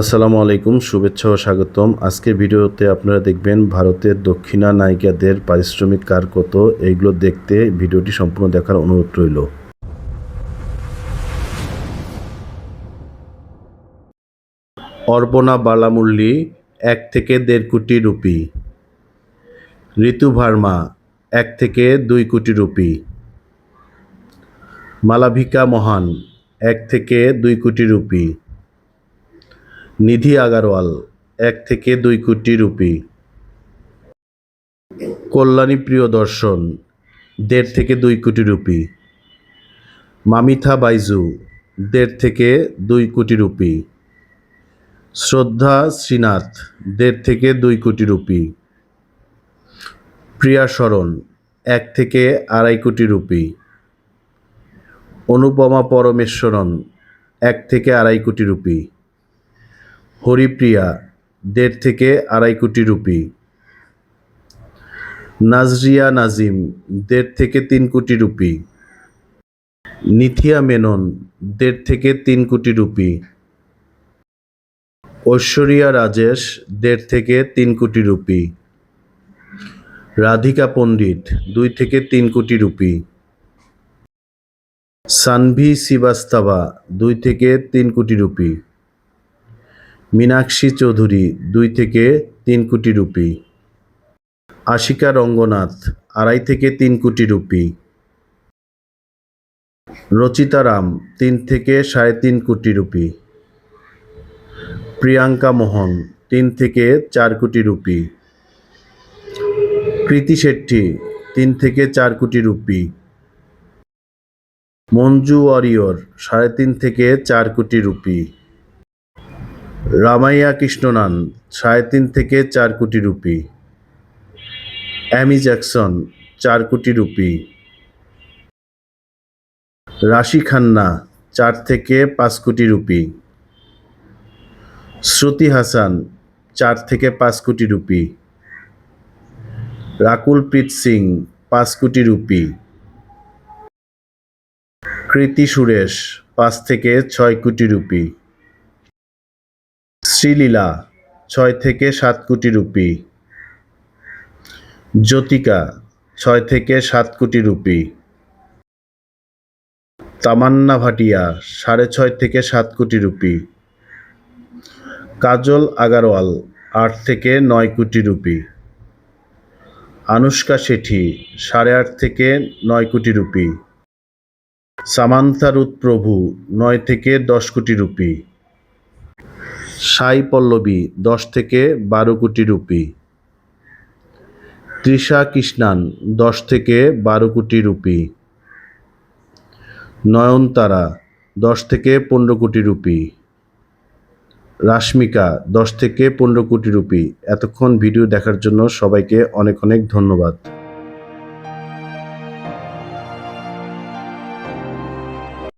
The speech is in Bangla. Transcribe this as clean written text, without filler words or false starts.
আসসালামু আলাইকুম, শুভেচ্ছা ও স্বাগতম। আজকের ভিডিওতে আপনারা দেখবেন ভারতের দক্ষিণা নায়িকাদের পারিশ্রমিক কার কত। এইগুলো দেখতে ভিডিওটি সম্পূর্ণ দেখার অনুরোধ রইল। অর্পণা বালামুরলী 1 থেকে 1.5 কোটি রুপি। ঋতু ভার্মা 1 থেকে 2 কোটি রুপি। মালাভিকা মহান 1 থেকে 2 কোটি রুপি। নিধি আগারওয়াল 1 থেকে 2 কোটি রুপি। কল্যাণী প্রিয়দর্শন 1.5 থেকে 2 কোটি রুপি। মামিথা বাইজু 1.5 থেকে 2 কোটি রুপি। শ্রদ্ধা শ্রীনাথ 1.5 থেকে 2 কোটি রুপি। প্রিয়া শরণ 1 থেকে 2.5 কোটি রুপি। অনুপমা পরমেশ্বরন 1 থেকে 2.5 কোটি রুপি। হরিপ্রিয়া 1.5 থেকে 2.5 কোটি রুপি। নাজরিয়া নাজিম 1.5 থেকে 3 কোটি রুপি। নিথিয়া মেনন 1.5 থেকে 3 কোটি রুপি। ঐশ্বরিয়া রাজেশ 1.5 থেকে 3 কোটি রুপি। রাধিকা পণ্ডিত 2 থেকে 3 কোটি রুপি। সানভি শ্রীবাস্তবা 2 থেকে 3 কোটি রুপি। মীনাক্ষী চৌধুরী 2 থেকে 3 কোটি রুপি। আশিকা রঙ্গনাথ 2.5 থেকে 3 কোটি রুপি। রচিতা রাম 3 থেকে 3.5 কোটি রুপি। প্রিয়াঙ্কা মোহন 3 থেকে 4 কোটি রুপি। কৃতি শেট্টি 3 থেকে 4 কোটি রুপি। মঞ্জু ওয়ারিয়র 3.5 থেকে 4 কোটি রুপি। রামাইয়া কৃষ্ণনান 3.5 থেকে 4 কোটি রুপি। অ্যামি জ্যাকসন 4 কোটি রুপি। রাশি খান্না 4 থেকে 5 কোটি রুপি। শ্রুতি হাসান 4 থেকে 5 কোটি রুপি। রাকুল প্রীত সিং 5 কোটি রুপি। কৃতি সুরেশ 5 থেকে 6 কোটি রুপি। শ্রীলীলা 6 থেকে 7 কোটি রুপি। জ্যোতিকা 6 থেকে 7 কোটি রুপি। তামান্না ভাটিয়া 6.5 থেকে 7 কোটি রুপি। কাজল আগারওয়াল 8 থেকে 9 কোটি রুপি। আনুষ্কা শেঠি 8.5 থেকে 9 কোটি রুপি। সামান্থা রুথ প্রভু 9 থেকে 10 কোটি রুপি। সাই পল্লবী 10 থেকে 12 কোটি রুপি। তৃষা কৃষ্ণান 10 থেকে 12 কোটি রুপি। নয়নতারা 10 থেকে 15 কোটি রুপি। রাশমিকা 10 থেকে 15 কোটি রুপি। এতক্ষণ ভিডিও দেখার জন্য সবাইকে অনেক অনেক ধন্যবাদ।